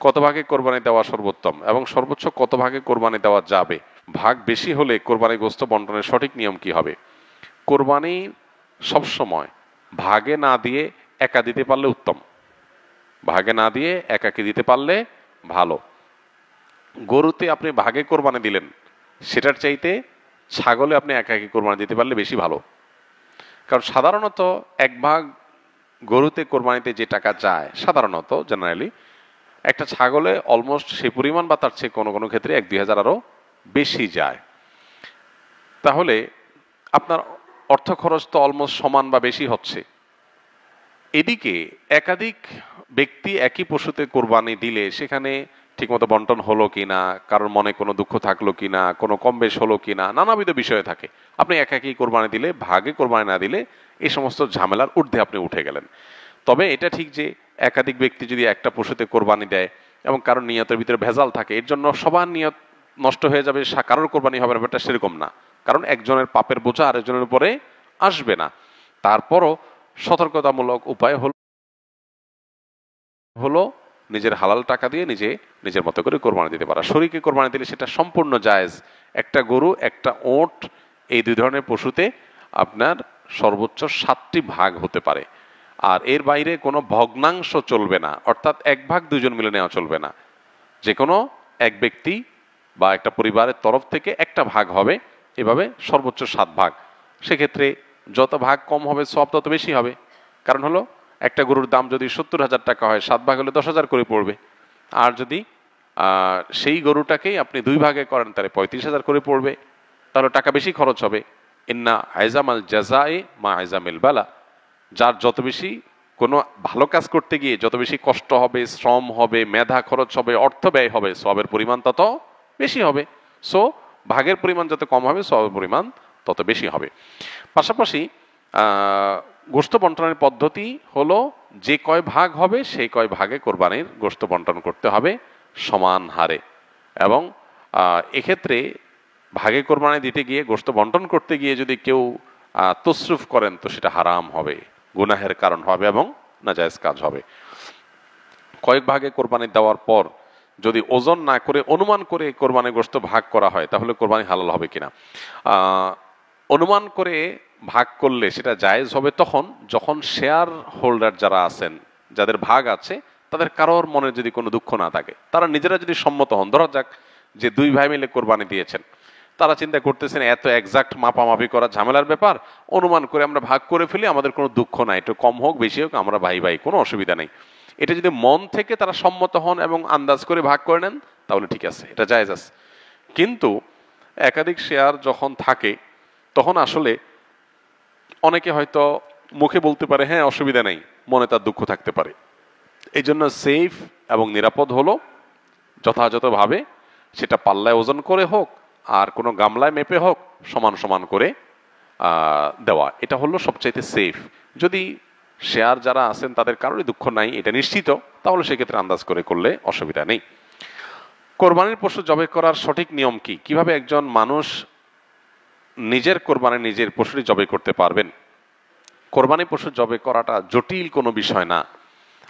কত ভাগে কোরবানি দেওয়া সর্বোত্তম এবং সর্বোচ্চ কত ভাগে কোরবানি দেওয়া যাবে? ভাগ বেশি হলে কোরবানি গোশত বন্টনের সঠিক নিয়ম কি হবে? কোরবানি সবসময় ভাগে না দিয়ে একা দিতে পারলে উত্তম, ভাগে না দিয়ে একাকে দিতে পারলে ভালো। গরুতে আপনি ভাগে কোরবানি দিলেন, সেটার চাইতে ছাগলে আপনি একাকি কোরবানি দিতে পারলে বেশি ভালো। কারণ সাধারণত এক ভাগ গরুতে কোরবানিতে যে টাকা যায়, সাধারণত জেনারেলি একটা ছাগলে অলমোস্ট সেই পরিমাণ বা তার চেয়ে কোনো কোনো ক্ষেত্রে 1-2 হাজার আরও বেশি যায়। তাহলে আপনার অর্থ খরচ তো অলমোস্ট সমান বা বেশি হচ্ছে। এদিকে একাধিক ব্যক্তি একই পশুতে কোরবানি দিলে সেখানে ঠিকমতো বন্টন হলো কিনা, কারোর মনে কোনো দুঃখ থাকলো কিনা, কোনো কম বেশ হলো কিনা, নানাবিধ বিষয় থাকে। আপনি একাকি কোরবানি দিলে, ভাগে কোরবানি না দিলে এই সমস্ত ঝামেলার ঊর্ধ্বে আপনি উঠে গেলেন। তবে এটা ঠিক যে একাধিক ব্যক্তি যদি একটা পশুতে কোরবানি দেয় এবং কারোর নিয়তের ভিতরে ভেজাল থাকে, এর জন্য সবার নিয়ত নষ্ট হয়ে যাবে, কারোর কোরবানি হবে না, ব্যাপারটা সেরকম না। কারণ একজনের পাপের বোঝা আরেকজনের উপরে আসবে না। তারপরও সতর্কতামূলক উপায় হলো নিজের হালাল টাকা দিয়ে নিজের মতো করে কোরবানি দিতে পারা। শরীকে কোরবানি দিলে সেটা সম্পূর্ণ জায়েজ। একটা গরু, একটা ওঁট, এই দুই ধরনের পশুতে আপনার সর্বোচ্চ 7টি ভাগ হতে পারে। আর এর বাইরে কোনো ভগ্নাংশ চলবে না, অর্থাৎ এক ভাগ দুজন মিলে নেওয়া চলবে না। যে কোনো এক ব্যক্তি বা একটা পরিবারের তরফ থেকে একটা ভাগ হবে, এভাবে সর্বোচ্চ 7 ভাগ। সেক্ষেত্রে যত ভাগ কম হবে সব তত বেশি হবে। কারণ হলো একটা গরুর দাম যদি 70,000 টাকা হয়, 7 ভাগ হলে 10,000 করে পড়বে। আর যদি সেই গরুটাকেই আপনি 2 ভাগে করেন তাহলে 35,000 করে পড়বে, তাহলে টাকা বেশি খরচ হবে। ইন্না আইজামাল জাযায়ে মা আইজামিল বালা। যার যত বেশি কোনো ভালো কাজ করতে গিয়ে যত বেশি কষ্ট হবে, শ্রম হবে, মেধা খরচ হবে, অর্থ ব্যয় হবে, সবের পরিমাণ তত বেশি হবে। সো ভাগের পরিমাণ যত কম হবে সবের পরিমাণ তত বেশি হবে। পাশাপাশি গোশত বন্টনের পদ্ধতি হলো যে কয় ভাগ হবে সেই কয় ভাগে কোরবানির গোশত বন্টন করতে হবে সমান হারে। এবং এক্ষেত্রে ভাগে কোরবানি দিতে গিয়ে, গোশত বন্টন করতে গিয়ে যদি কেউ তসরুফ করেন তো সেটা হারাম হবে, গুনাহের কারণ হবে এবং নাজায়েজ কাজ হবে। কয়েক ভাগে কোরবানি দেওয়ার পর যদি ওজন না করে অনুমান করে কোরবানির গোশত ভাগ করা হয় তাহলে কোরবানি হালাল হবে কিনা? অনুমান করে ভাগ করলে সেটা জায়েজ হবে তখন যখন শেয়ার হোল্ডার যারা আছেন, যাদের ভাগ আছে, তাদের কারোর মনে যদি কোনো দুঃখ না থাকে, তারা নিজেরা যদি সম্মত হন। ধরা যাক যে 2 ভাই মিলে কোরবানি দিয়েছেন, তারা চিন্তা করতেছেন এত এক্সাক্ট মাপামাপি করা ঝামেলার ব্যাপার, অনুমান করে আমরা ভাগ করে ফেলি, আমাদের কোনো দুঃখ নাই, একটু কম হোক বেশি হোক আমরা ভাই ভাই, কোনো অসুবিধা নেই। এটা যদি মন থেকে তারা সম্মত হন এবং আন্দাজ করে ভাগ করে নেন তাহলে ঠিক আছে, এটা জায়েজ আছে। কিন্তু একাধিক শেয়ার যখন থাকে তখন আসলে অনেকে হয়তো মুখে বলতে পারে হ্যাঁ অসুবিধা নেই, মনে তার দুঃখ থাকতে পারে। এই জন্য সেফ এবং নিরাপদ হলো যথাযথভাবে সেটা পাল্লায় ওজন করে হোক আর কোনো গামলায় মেপে হোক সমান সমান করে দেওয়া, এটা হলো সবচাইতে সেফ। যদি শেয়ার যারা আছেন তাদের কারোরই দুঃখ নাই এটা নিশ্চিত, তাহলে সেক্ষেত্রে আন্দাজ করে করলে অসুবিধা নেই। কোরবানির পশু জবাই করার সঠিক নিয়ম কি? কিভাবে একজন মানুষ নিজের কোরবানি নিজের পশুটি জবাই করতে পারবেন? কোরবানি পশু জবাই করাটা জটিল কোনো বিষয় না।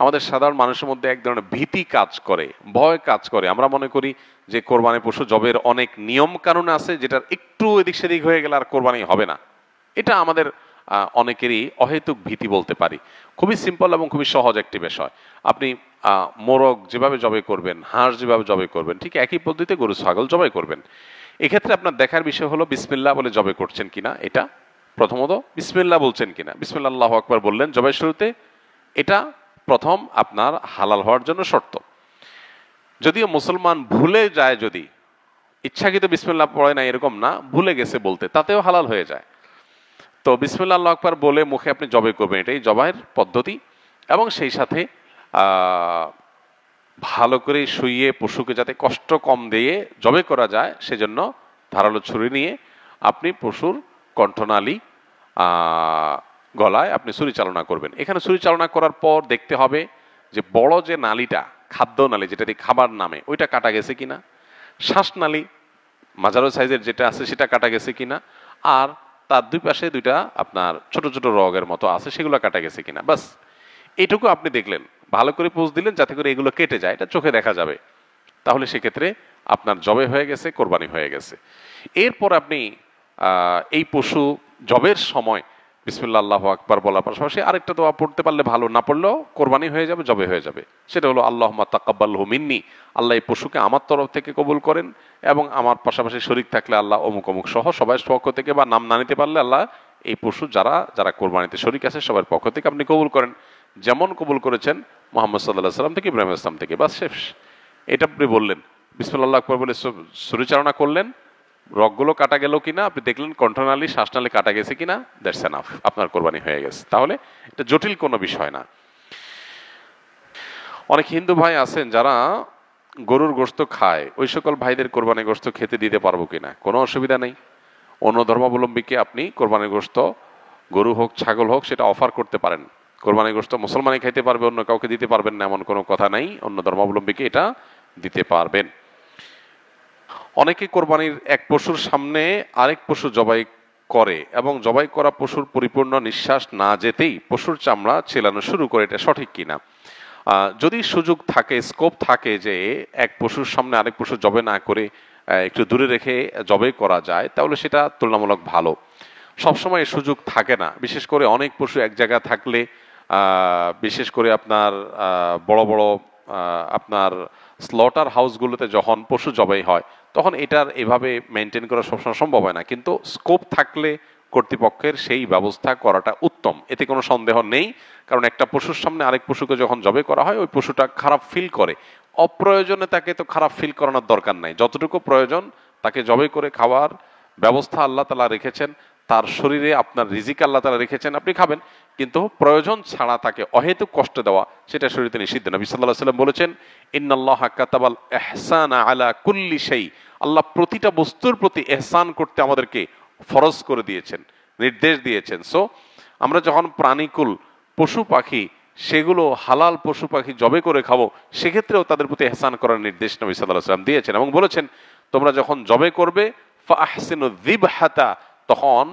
আমাদের সাধারণ মানুষের মধ্যে এক ধরনের ভীতি কাজ করে, ভয় কাজ করে। আমরা মনে করি যে কোরবানি পশু জবের অনেক নিয়ম কানুন আছে, যেটার একটু এদিক সেদিক হয়ে গেলে আর কোরবানি হবে না। এটা আমাদের অনেকেরই অহেতুক ভীতি বলতে পারি। খুবই সিম্পল এবং খুবই সহজ একটি বিষয়। আপনি মোরগ যেভাবে জবাই করবেন, হাঁস যেভাবে জবাই করবেন, ঠিক একই পদ্ধতিতে গরু ছাগল জবাই করবেন। এক্ষেত্রে আপনার দেখার বিষয় হলো বিসমিল্লাহ বলে জবাই করছেন কিনা। এটা প্রথমত বিসমিল্লাহ বলছেন কিনা, বিসমিল্লাহ আল্লাহু আকবার বললেন জবাই শুরুতে, এটা প্রথম আপনার হালাল হওয়ার জন্য শর্ত। যদিও মুসলমান ভুলে যায়, যদি ইচ্ছাকৃত বিসমিল্লাহ পড়ে না এরকম না, ভুলে গেছে বলতে, তাতেও হালাল হয়ে যায়। তো বিসমিল্লাহ আল্লাহু আকবার বলে মুখে আপনি জবাই করবেন, এটাই জবাইয়ের পদ্ধতি। এবং সেই সাথে ভালো করে শুইয়ে পশুকে যাতে কষ্ট কম দিয়ে জবাই করা যায় সেজন্য ধারালো ছুরি নিয়ে আপনি পশুর কণ্ঠনালী গলায় আপনি ছুরি চালনা করবেন। এখানে ছুরি চালনা করার পর দেখতে হবে যে বড় যে নালীটা, খাদ্য নালী যেটা দিয়ে খাবার নামে, ওইটা কাটা গেছে কিনা, শ্বাসনালী মাঝারো সাইজের যেটা আছে সেটা কাটা গেছে কিনা, আর তার দুই পাশে দুইটা আপনার ছোট ছোট রগের মতো আছে সেগুলো কাটা গেছে কিনা, বাস এইটুকু আপনি দেখলেন। ভালো করে পোজ দিলেন যাতে করে এগুলো কেটে যায়, এটা চোখে দেখা যাবে, তাহলে সেক্ষেত্রে আপনার জবে হয়ে গেছে, কোরবানি হয়ে গেছে। এরপর আপনি এই পশু জবের সময় বিসমিল্লাহ আল্লাহু আকবার বলার পাশাপাশি আরেকটা দোয়া পড়তে পারলে ভালো, না পড়লেও কোরবানি হয়ে যাবে, জবে হয়ে যাবে। সেটা হলো আল্লাহুম্মা তাকাব্বালহু মিন্নি, আল্লাহ এই পশুকে আমার তরফ থেকে কবুল করেন, এবং আমার পাশাপাশি শরীক থাকলে আল্লাহ অমুক অমুক সহ সবাই পক্ষ থেকে, বা নাম না নিতে পারলে আল্লাহ এই পশু যারা যারা কোরবানিতে শরীক আছে সবার পক্ষ থেকে আপনি কবুল করেন, যেমন কবুল করেছেন মুহাম্মদ সাল্লাল্লাহু আলাইহি সাল্লাম থেকে, ইব্রাহিম ইসলাম থেকে। বাস শেষ। এটা আপনি বললেন, বিসমিল্লাহ আল্লাহু আকবার বলে শরীরচালনা করলেন, রগগুলো কাটা গেল কিনা আপনি দেখলেন, কণ্ঠনালী শ্বাসনালী কাটা গেছে কিনা, দ্যাটস এনাফ, আপনার কোরবানি হয়ে গেছে। তাহলে এটা জটিল কোনো বিষয় না। অনেক হিন্দু ভাই আছেন যারা গরুর গোশত খায়, ওই সকল ভাইদের কোরবানি গোশত খেতে দিতে পারবো কিনা? কোনো অসুবিধা নেই। অন্য ধর্মাবলম্বীকে আপনি কোরবানি গোশত, গরু হোক ছাগল হোক, সেটা অফার করতে পারেন। কোরবানি গোশত মুসলমানই খাইতে পারবে, অন্য কাউকে দিতে পারবেন না এমন কোনো কথা নাই, অন্য ধর্মাবলম্বীকে এটা দিতে পারবেন। অনেকে কোরবানির এক পশুর সামনে আরেক পশু জবাই করে এবং জবাই করা পশুর পরিপূর্ণ নিঃশ্বাস না যেতেই পশুর চামড়া ছেলানো শুরু করে, এটা সঠিক কিনা? যদি সুযোগ থাকে, স্কোপ থাকে যে এক পশুর সামনে আরেক পশু জবে না করে একটু দূরে রেখে জবে করা যায়, তাহলে সেটা তুলনামূলক ভালো। সবসময় সুযোগ থাকে না, বিশেষ করে অনেক পশু এক জায়গায় থাকলে, বিশেষ করে আপনার বড় বড় আপনার স্লটার হাউসগুলোতে যখন পশু জবাই হয়, তখন এটার এভাবে মেনটেন করা সবসময় সম্ভব হয় না, কিন্তু স্কোপ থাকলে কর্তৃপক্ষের সেই ব্যবস্থা করাটা উত্তম, এতে কোনো সন্দেহ নেই। কারণ একটা পশুর সামনে আরেক পশুকে যখন জবে করা হয়, ওই পশুটা খারাপ ফিল করে, অপ্রয়োজনে তাকে তো খারাপ ফিল করানোর দরকার নাই। যতটুকু প্রয়োজন তাকে জবে করে খাওয়ার ব্যবস্থা আল্লাহ তাআলা রেখেছেন, তার শরীরে আপনার রিজিক আল্লাহ তাআলা রেখেছেন, আপনি খাবেন, কিন্তু প্রয়োজন ছাড়া তাকে অহেতুক কষ্ট দেওয়া সেটা শরীয়তে নিষিদ্ধ। নবী সাল্লাল্লাহু আলাইহি ওয়াসাল্লাম বলেছেন, ইন্নাল্লাহা কাতাবাল ইহসানা আলা কুল্লি শাই, আল্লাহ প্রতিটা বস্তুর প্রতি ইহসান করতে আমাদেরকে ফরজ করে দিয়েছেন, নির্দেশ দিয়েছেন। সো আমরা যখন প্রাণীকুল পশু পাখি, সেগুলো হালাল পশু পাখি জবে করে খাবো, সেক্ষেত্রেও তাদের প্রতি ইহসান করার নির্দেশ নবী সাল্লাল্লাহু আলাইহি ওয়াসাল্লাম দিয়েছেন, এবং বলেছেন তোমরা যখন জবে করবে ফাহসিনু যিবহাতা, তখন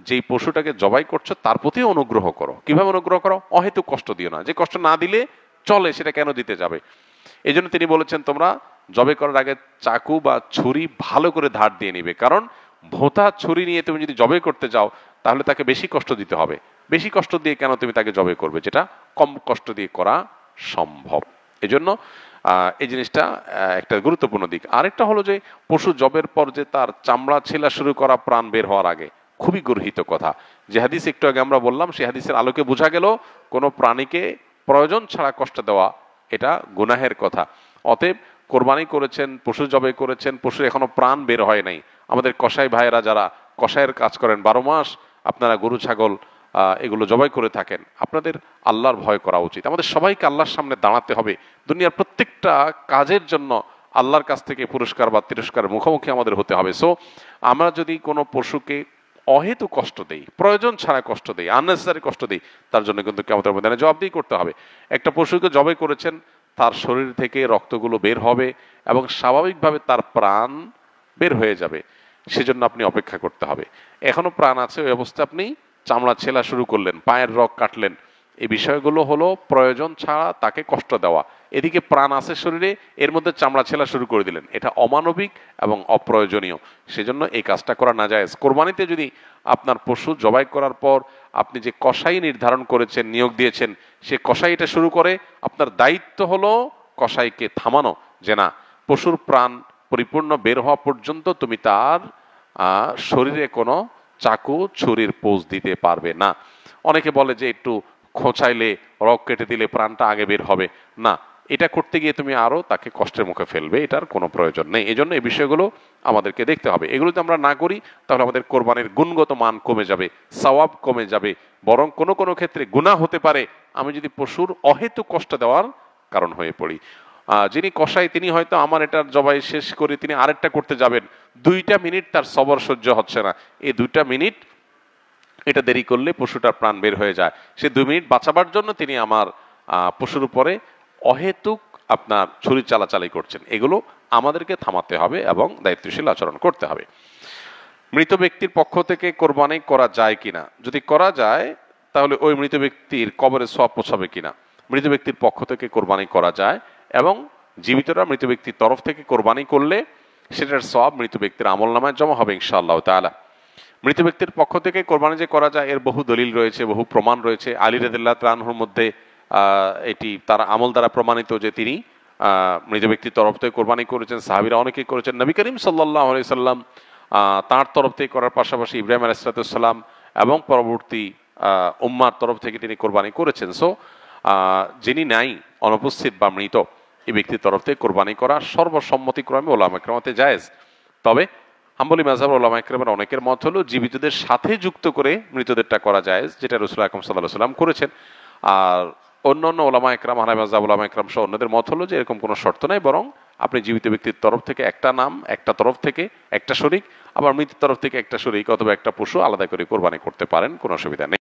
যেই পশুটাকে জবাই করছো তার প্রতি অনুগ্রহ করো। কিভাবে অনুগ্রহ করো? অহেতুক কষ্ট দিও না, যে কষ্ট না দিলে চলে সেটা কেন দিতে যাবে। এই জন্য তিনি বলেছেন তোমরা জবে করার আগে চাকু বা ছুরি ভালো করে ধার দিয়ে নিবে, কারণ ভোঁতা ছুরি নিয়ে তুমি যদি জবে করতে যাও তাহলে তাকে বেশি কষ্ট দিতে হবে। বেশি কষ্ট দিয়ে কেন তুমি তাকে জবে করবে, যেটা কম কষ্ট দিয়ে করা সম্ভব। এই জন্য এই জিনিসটা একটা গুরুত্বপূর্ণ দিক। আরেকটা হলো যে পশু জবের পর যে তার চামড়া ছেলা শুরু করা প্রাণ বের হওয়ার আগে, খুবই গর্হিত কথা। যে হাদিস একটু আগে আমরা বললাম, সেই হাদিসের আলোকে বোঝা গেল কোনো প্রাণীকে প্রয়োজন ছাড়া কষ্ট দেওয়া এটা গুনাহের কথা। অতএব কোরবানি করেছেন, পশু জবাই করেছেন, পশুর এখনো প্রাণ বের হয় নাই, আমাদের কসাই ভাইয়েরা যারা কসাইয়ের কাজ করেন 12 মাস আপনারা গরু ছাগল এগুলো জবাই করে থাকেন, আপনাদের আল্লাহর ভয় করা উচিত। আমাদের সবাইকে আল্লাহর সামনে দাঁড়াতে হবে, দুনিয়ার প্রত্যেকটা কাজের জন্য আল্লাহর কাছ থেকে পুরস্কার বা তিরস্কারের মুখোমুখি আমাদের হতে হবে। সো আমরা যদি কোনো পশুকে অহেতু কষ্ট দেই, প্রয়োজন ছাড়া কষ্ট দেই, আননেসেসারি কষ্ট দেই, তার জন্য কিন্তু কিয়ামতের ময়দানে জবাবদিহি করতে হবে। একটা পশুকে জবাই করেছেন, তার শরীর থেকে রক্তগুলো বের হবে এবং স্বাভাবিকভাবে তার প্রাণ বের হয়ে যাবে, সেজন্য আপনি অপেক্ষা করতে হবে। এখনো প্রাণ আছে, ওই অবস্থায় আপনি চামড়া ছেলা শুরু করলেন, পায়ের রগ কাটলেন, এই বিষয়গুলো হলো প্রয়োজন ছাড়া তাকে কষ্ট দেওয়া। এদিকে প্রাণ আছে শরীরে, এর মধ্যে চামড়া ছেলা শুরু করে দিলেন, এটা অমানবিক এবং অপ্রয়োজনীয়, সেজন্য এই কাজটা করা নাজায়েজ। কোরবানিতে যদি আপনার পশু জবাই করার পর আপনি যে কসাই নির্ধারণ করেছেন, নিয়োগ দিয়েছেন, সে কসাই এটা শুরু করে, আপনার দায়িত্ব হলো কসাইকে থামানো, যে না, পশুর প্রাণ পরিপূর্ণ বের হওয়া পর্যন্ত তুমি তার শরীরে কোনো চাকু ছুরির পোজ দিতে পারবে না। অনেকে বলে যে একটু খোঁচাইলে, রগ কেটে দিলে প্রাণটা আগে বের হবে, না, এটা করতে গিয়ে তুমি আরো তাকে কষ্টের মুখে ফেলবে, এটার কোনো প্রয়োজন নেই। এই জন্য এই বিষয়গুলো আমাদেরকে দেখতে হবে। এগুলো যদি আমরা না করি তাহলে আমাদের কোরবানির গুণগত মান কমে যাবে, সওয়াব কমে যাবে, বরং কোনো কোনো ক্ষেত্রে গুনাহ হতে পারে আমি যদি পশুর অহেতুক কষ্ট দেওয়ার কারণ হয়ে পড়ি। যিনি কসাই তিনি হয়তো আমার এটার জবাই শেষ করে তিনি আরেকটা করতে যাবেন, 2টা মিনিট তার সবর সহ্য হচ্ছে না, এই 2টা মিনিট এটা দেরি করলে পশুটার প্রাণ বের হয়ে যায়, সে 2 মিনিট বাঁচাবার জন্য তিনি আমার পশুর উপরে অহেতুক আপনার ছুরি চালাচালি করছেন। এগুলো আমাদেরকে থামাতে হবে এবং দায়িত্বশীল আচরণ করতে হবে। মৃত ব্যক্তির পক্ষ থেকে কোরবানি করা যায় কিনা? যদি করা যায় তাহলে ওই মৃত ব্যক্তির কবরে সওয়াব পৌঁছাবে কিনা? মৃত ব্যক্তির পক্ষ থেকে কোরবানি করা যায়, এবং জীবিতরা মৃত ব্যক্তির তরফ থেকে কোরবানি করলে সেটার সওয়াব মৃত ব্যক্তির আমলনামায় জমা হবে ইনশাআল্লাহ তাআলা। মৃত ব্যক্তির পক্ষ থেকে কোরবানি যে করা যায় এর বহু দলিল রয়েছে, বহু প্রমাণ রয়েছে। আলী রাদিয়াল্লাহু তাআলা আনহুর মধ্যে এটি তার আমল দ্বারা প্রমাণিত যে তিনি মৃত ব্যক্তির তরফ থেকে কোরবানি করেছেন, সাহাবীরা অনেকেই করেছেন। নবী করিম সাল্লাল্লাহু আলাইহি সাল্লাম তাঁর তরফ থেকে করার পাশাপাশি ইব্রাহিম আলাইহিস সালাম এবং পরবর্তী উম্মার তরফ থেকে তিনি কোরবানি করেছেন। সো যিনি নাই, অনুপস্থিত বা মৃত, এই ব্যক্তির তরফ থেকে কোরবানি করা সর্বসম্মতিক্রমে ওলামা কেরামতে জায়েজ। তবে হাম্বলি মাযহাব ওলামা কেরামের অনেকের মত হলো জীবিতদের সাথে যুক্ত করে মৃতদেরটা করা জায়েজ, যেটা রাসূল আকরাম সাল্লাল্লাহু আলাইহি সাল্লাম করেছেন। আর অন্যান্য ওলামা একরাম, হানাফি মাযহাব ওলামা একরাম সহ অন্যদের মত হলো যে এরকম কোনো শর্ত নাই, বরং আপনি জীবিত ব্যক্তির তরফ থেকে একটা নাম, একটা তরফ থেকে একটা শরীক, আবার মৃতের তরফ থেকে একটা শরীক অথবা একটা পশু আলাদা করে কোরবানি করতে পারেন, কোনো অসুবিধা নেই।